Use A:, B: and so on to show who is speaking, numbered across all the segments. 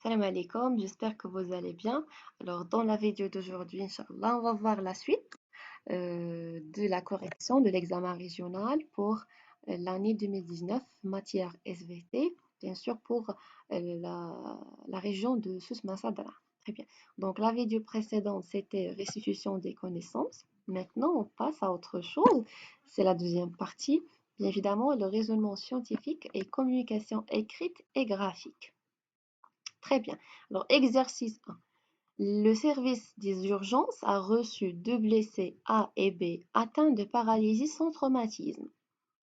A: Salam alaikum, j'espère que vous allez bien. Alors, dans la vidéo d'aujourd'hui, Inch'Allah, on va voir la suite de la correction de l'examen régional pour l'année 2019, matière SVT, bien sûr pour la région de Souss Massadra. Très bien. Donc, la vidéo précédente, c'était restitution des connaissances. Maintenant, on passe à autre chose. C'est la deuxième partie. Bien évidemment, le raisonnement scientifique et communication écrite et graphique. Très bien. Alors, exercice 1. Le service des urgences a reçu deux blessés A et B atteints de paralysie sans traumatisme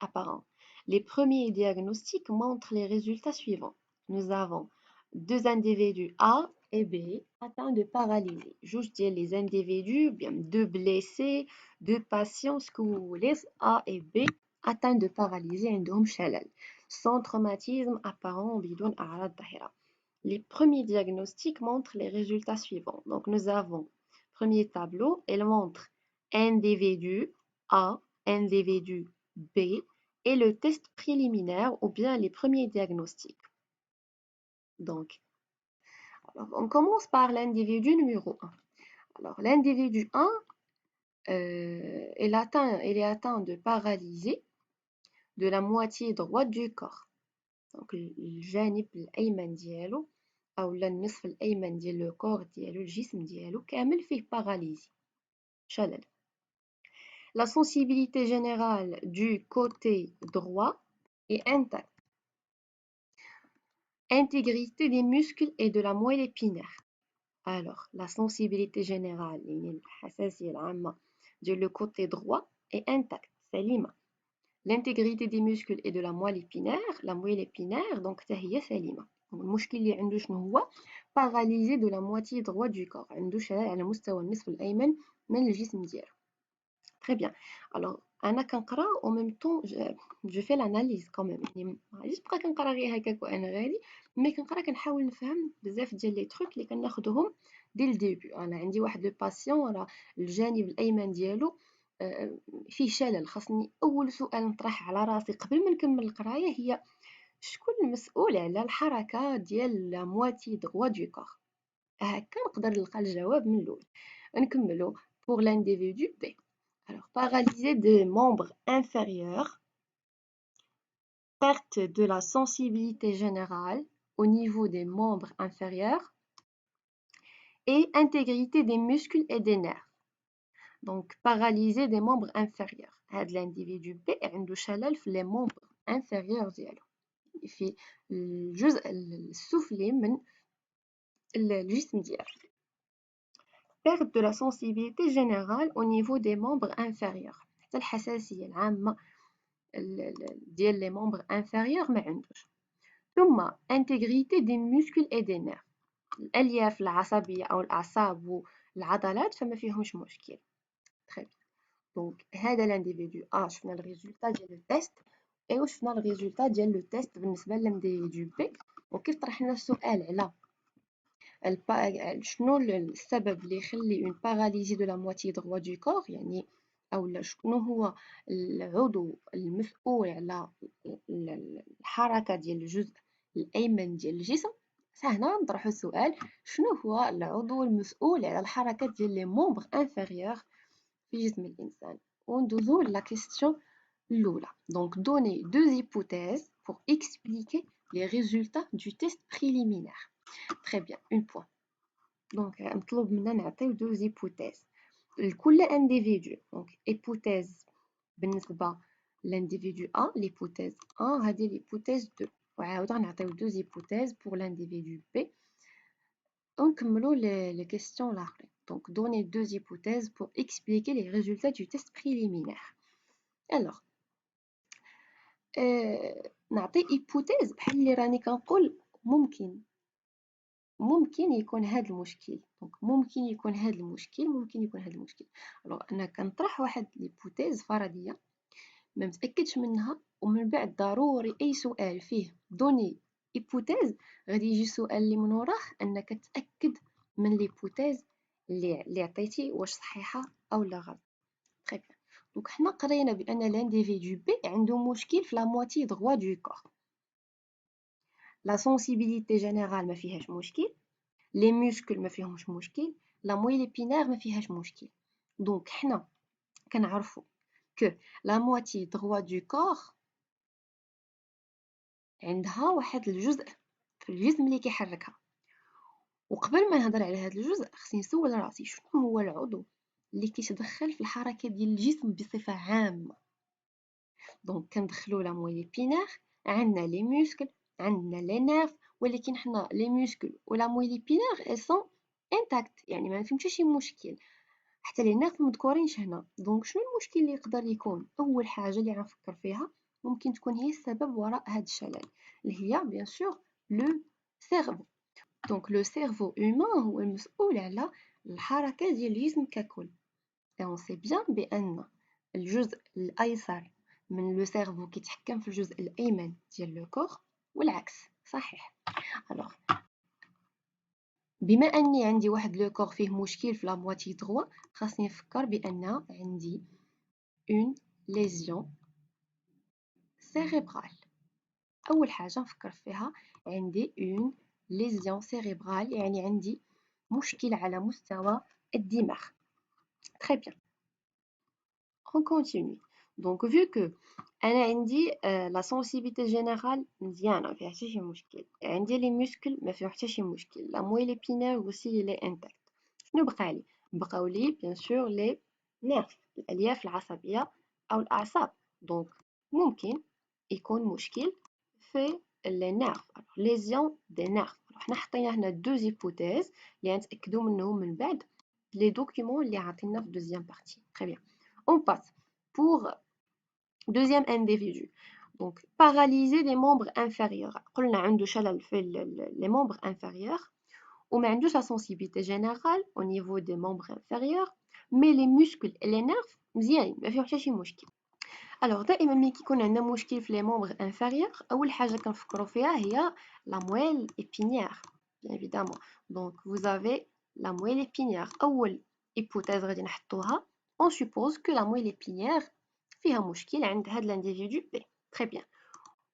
A: apparent. Les premiers diagnostics montrent les résultats suivants. Nous avons deux individus A et B atteints de paralysie. Juste dire les individus, bien deux blessés, deux patients, ce que vous voulez, A et B atteints de paralysie عندهم شلل sans traumatisme apparent بدون أعراض ظاهرة. Les premiers diagnostics montrent les résultats suivants. Donc, nous avons, premier tableau, il montre individu A, individu B et le test préliminaire ou bien les premiers diagnostics. Donc, alors, on commence par l'individu numéro 1. Alors, l'individu 1, il est atteint de paralysie de la moitié droite du corps. Donc, الجانب الأيمن ديالو أو النصف الأيمن ديال لو كور ديالو الجسم ديالو كامل فيه باراليزي شلل. La sensibilité générale du côté droit est intacte. Intégrité des muscles et de la moelle épinière. Alors, la sensibilité générale, de le côté droit est intacte, سليمة. L'intégrité des muscles et de la moelle épinière, donc هي سليمة. المشكل اللي عنده شنو هو؟ paralysé de la moitié droite du corps. عنده شلل على مستوى النصف الأيمن من الجسم ديالو. Très bien. Alors, أنا كنقرا en même temps je fais l'analyse quand même. يعني ماغاديش نبقى كنقرا غير هكاك وأنا غادي، مي كنقرا كنحاول نفهم بزاف ديال لي تروك اللي كناخذهم دي الديبي. أنا عندي واحد لو باسيون راه الجانب الأيمن ديالو فيه شلل. خاصني أول سؤال نطرح على راسي قبل ما نكمل القراية هي شكون المسؤول على الحركة ديال لا مواتي droit du corps. هكا نقدر نلقى الجواب من الأول. نكملو pour l'individu B. Alors, paralysé des membres inférieurs, perte de la sensibilité générale au niveau des membres inférieurs et intégrité des muscles et des nerfs. Donc, paralysé des membres inférieurs. هذا l'individu B عنده شلل في les membres inférieurs ديالو. في الجزء السفلي من الجسم ديالو. Perte de la sensibilité générale au niveau des membres inférieurs. حتى الحساسية العامة ديال les membres inférieurs ما عندوش. ثم intégrité des muscles et des nerfs. الألياف العصبية أو الأعصاب والعضلات فما فيهمش مشكل. Très bien. Donc هذا l'individu A شفنا الريزولتا ديال التيست ايوا شفنا الريزولتا ديال لو تيست بالنسبة للانديفيدو بي. وكيف طرحنا السؤال على شنو السبب اللي يخلي اون باراليزي دو لا موitié droit du corps يعني أو شنو هو العضو المسؤول على الحركة ديال الجزء الأيمن ديال الجسم. فهنا نطرحو السؤال شنو هو العضو المسؤول على الحركة ديال لي مومبر انفيريور في جسم الإنسان. وندوزو لا كيستيون الأولى. Donc donner deux hypothèses pour expliquer les résultats du test préliminaire. Très bien, une point. Donc مطلوب منا نعطيو deux hypothèses لكل individu. Donc hypothèse بالنسبة l'individu A, l'hypothèse 1 هذه l'hypothèse 2. وعاود غنعطيو deux hypothèses pour l'individu B. ونكملو les questions l'اخرين. Donc donner deux hypothèses pour expliquer les résultats du test préliminaire. Alors نعطي hypothèse بحال اللي راني كنقول ممكن يكون هذا المشكل. دونك ممكن يكون هذا المشكل. الوغ انا كنطرح واحد ليبوتيز فرضيه ما متاكدش منها، ومن بعد ضروري اي سؤال فيه دوني ايبوتيز غادي يجي سؤال اللي من وراه انك تاكد من ليبوتيز اللي عطيتي واش صحيحه او لا غلط. تري بيان. دونك حنا قرينا بان لانديفيدو بي عنده مشكل في لا موitié droit du corps. la sensibilité générale ما فيهاش مشكل، les muscles ما فيهمش مشكل، la moelle épinière ما فيهاش مشكل. Donc حنا كنعرفوا que la moitié droite du corps عندها واحد الجزء في الجسم اللي كيحركها. وقبل ما نهضر على هذا الجزء خصني نسول راسي شنو هو العضو اللي كيتدخل في الحركه ديال الجسم بصفه عامه. دونك كندخلوا لا مويل ابينير، عندنا لي موسكل، عندنا لي نيرف، ولكن حنا لي موسكل ولا مويل ابينير اي سون انتاكت، يعني ما فيهم حتى شي مشكل، حتى لي نيرف مذكورينش هنا. دونك شنو المشكل اللي يقدر يكون؟ اول حاجه اللي غنفكر فيها ممكن تكون هي السبب وراء هذا الشلل، اللي هي بيان سور لو سيرفو. دونك لو سيرفو هومان هو المسؤول على الحركه ديال الجسم ككل. et on sait bien بان الجزء الايسر من لو سيرفو كيتحكم في الجزء الايمن ديال لو كور والعكس، صحيح؟ الوغ بما اني عندي واحد لو كور فيه مشكل في لا مواتي دروا، خاصني نفكر بان عندي اون ليزيون سيريبرال. اول حاجه نفكر فيها عندي اون ليزيون سيريبرال، يعني عندي مشكل على مستوى الدماغ. très bien, on continue. Donc vu que انا عندي لا سونسيبيتي جينيرال مزيانه، ما فيها حتى شي مشكل، عندي لي موسكل ما فيهم حتى شي مشكل، لا مويل ابينير اوسي لي انتاكت. شنو بقى لي؟ بقاو لي بيان سور لي نيرف، الالياف العصبيه او الاعصاب. دونك ممكن يكون مشكل في لي نيرف، ليزيون دي نيرف. حنا حطينا هنا دو زيبوتيز اللي غنتاكدوا منهم من بعد les documents اللي عطينا في deuxième partie. Très bien. On passe pour deuxième individu. Donc, paralyser les membres inférieurs. قلنا عنده شلل في les membres inférieurs وما عندوش la sensibilité générale au niveau des membres inférieurs, mais les muscles et les nerfs مزيانين ما فيهم حتى شي مشكل. alors دائما ملي كيكون عندنا مشكل في les membres inférieurs اول حاجه كنفكروا فيها هي la moelle épinière bien évidemment. donc vous avez la moelle épinière. أول hypothèse غادي نحطوها on suppose que la moelle épinière فيها مشكل عند هاد l'individu B. très bien.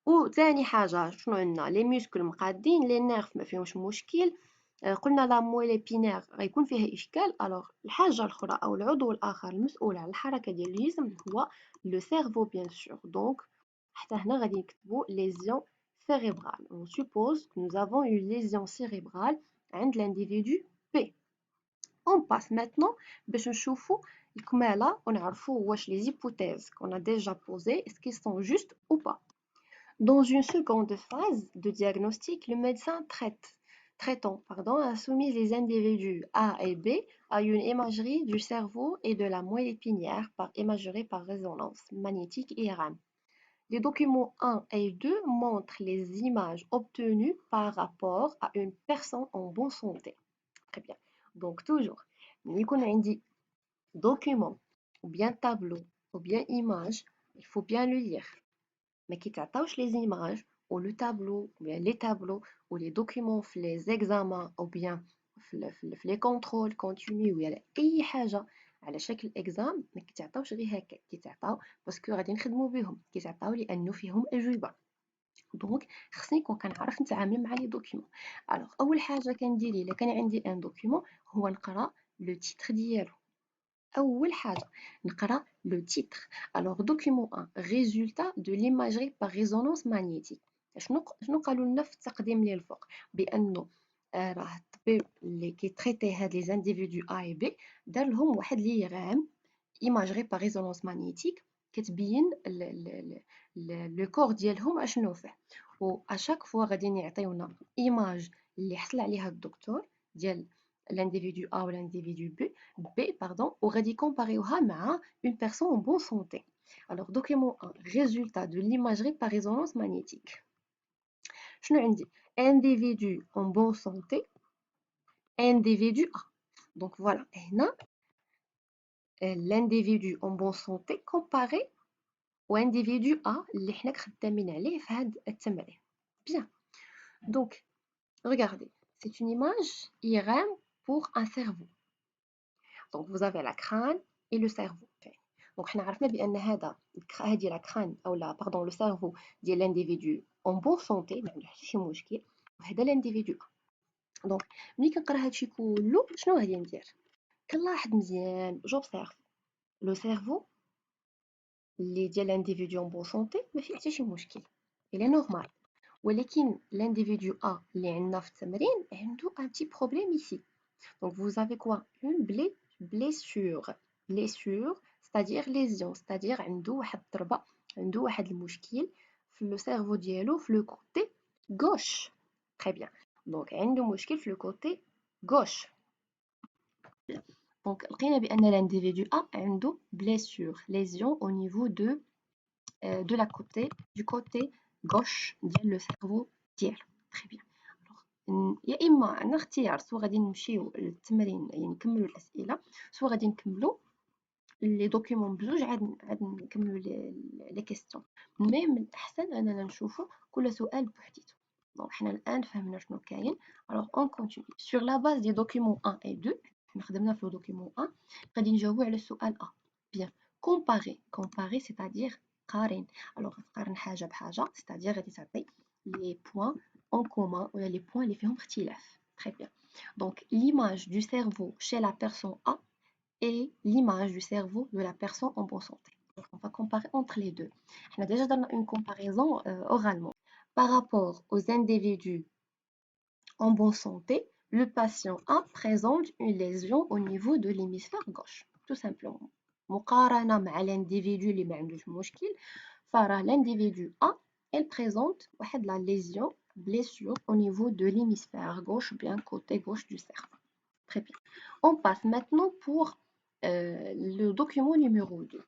A: وثاني حاجة شنو عندنا؟ لي موسكل مقادين، لي نيرف ما فيهمش مشكل. قلنا لا مويل ابينير غيكون فيها اشكال. الوغ الحاجة الأخرى أو العضو الآخر المسؤول على الحركة ديال الجسم هو لو سيرفو بيان سور. دونك حتى هنا غادي نكتبو ليزيون cérébrale. On suppose que nous avons une lésion cérébrale عند l'individu B. On passe maintenant باش نشوفو الكمالة ونعرفو واش les hypothèses qu'on a déjà posées est-ce qu'ils sont justes ou pas. Dans une seconde phase de diagnostic, le médecin traitant a soumis les individus A et B à une imagerie du cerveau et de la moelle épinière par imagerie par résonance magnétique IRM. Les documents 1 et 2 montrent les images obtenues par rapport à une personne en bonne santé. Très bien. Donc toujours, ملي يكون عندي document ou bien tableau ou bien image, il faut bien le lire. Mais qui t'attache les images ou le tableau ou bien les tableaux ou les documents les examens ou bien les contrôles continus ou اي حاجه على شكل exam ما كيتعطاوش غير هكا، كيتعطاو باسكو غادي نخدموا بهم، كيتعطاو لانه فيهم اجوبه. دونك خصني نكون كنعرف نتعامل مع لي دوكيومون. الوغ اول حاجه كندير الا كان عندي ان دوكيومون هو نقرا لو تيتر ديالو. أول حاجة نقرا لو تيتر. alors document 1 résultat de l'imagerie par résonance magnétique. شنو قالوا لنا في التقديم اللي الفوق؟ بأنه راه الطبيب اللي كيتريتي هاد لي انديفيدو A et B دار لهم واحد ليغام imagerie par résonance magnétique كتبين لو كور ديالهم اشنو فيه. و اشاك فوا غادي يعطيونا ايماج اللي حصل عليها الدكتور ديال l'individu A ou l'individu B, pardon, ou غادي comparer مع une personne en bonne santé. Alors, document 1, résultat de l'imagerie par résonance magnétique. شنو عندي؟ individu en bonne santé, individu A. Donc voilà, هنا l'individu en bonne santé comparé au individu A اللي حنا خدامين عليه في هاد التمرين. Bien. Donc, regardez, c'est une image IRM pour un cerveau. Donc, vous avez la crâne et le cerveau. دونك حنا عرفنا بان هادي لا كران او لا باردون لو سيرفو ديال لانديفيدو اون بون سونتي ما عندو حتى شي مشكل، وهذا لانديفيدو. دونك ملي كنقرا هادشي كله شنو غادي ندير؟ كنلاحظ مزيان جوبسيرف لو سيرفو اللي ديال لانديفيدو اون بون سونتي ما فيه حتى شي مشكل، الي نورمال. ولكن l'individu A اللي عندنا في التمرين عنده un petit problème ici. Donc vous avez quoi? Une blessure. Blessure, c'est-à-dire lésion, c'est-à-dire عنده واحد الضربة، عنده واحد المشكل في لو سيرفو ديالو في لو كوتي gauche. Très bien. Donc عنده مشكل في لو كوتي gauche. Donc لقينا بأن l'individu A عنده blessure, lésion au niveau de la côté, du côté gauche ديال لو سيرفو ديالو. Très bien. يا اما عندنا اختيار، سوا غادي نمشيو للتمرين يعني نكملوا الاسئله، سوا غادي نكملوا لي دوكيومون بجوج عاد نكملوا لي كيستيون. مي من الاحسن اننا نشوفوا كل سؤال بوحديته. دونك حنا الان فهمنا شنو كاين. الوغ اون كونتينيو سور لا باز دي دوكيومون 1 و 2. حنا خدمنا في لو دوكيومون 1 غادي نجاوبوا على السؤال ا. بيان كومباري سيتادير قارن. الوغ تقارن حاجه بحاجه سيتادير غادي تعطي لي بوين en commun ou les points les faits اختلاف. Très bien. Donc l'image du cerveau chez la personne A et l'image du cerveau de la personne en bonne santé. Donc, on va comparer entre les deux. On a déjà donné une comparaison oralement. Par rapport aux individus en bonne santé, le patient A présente une lésion au niveau de l'hémisphère gauche. Tout simplement. مقارنة مع l'individu اللي ما عندوش مشكل، فراه l'individu A elle présente واحد la lésion blessure au niveau de l'hémisphère gauche, bien côté gauche du cerveau. Très bien. On passe maintenant pour le document numéro 2.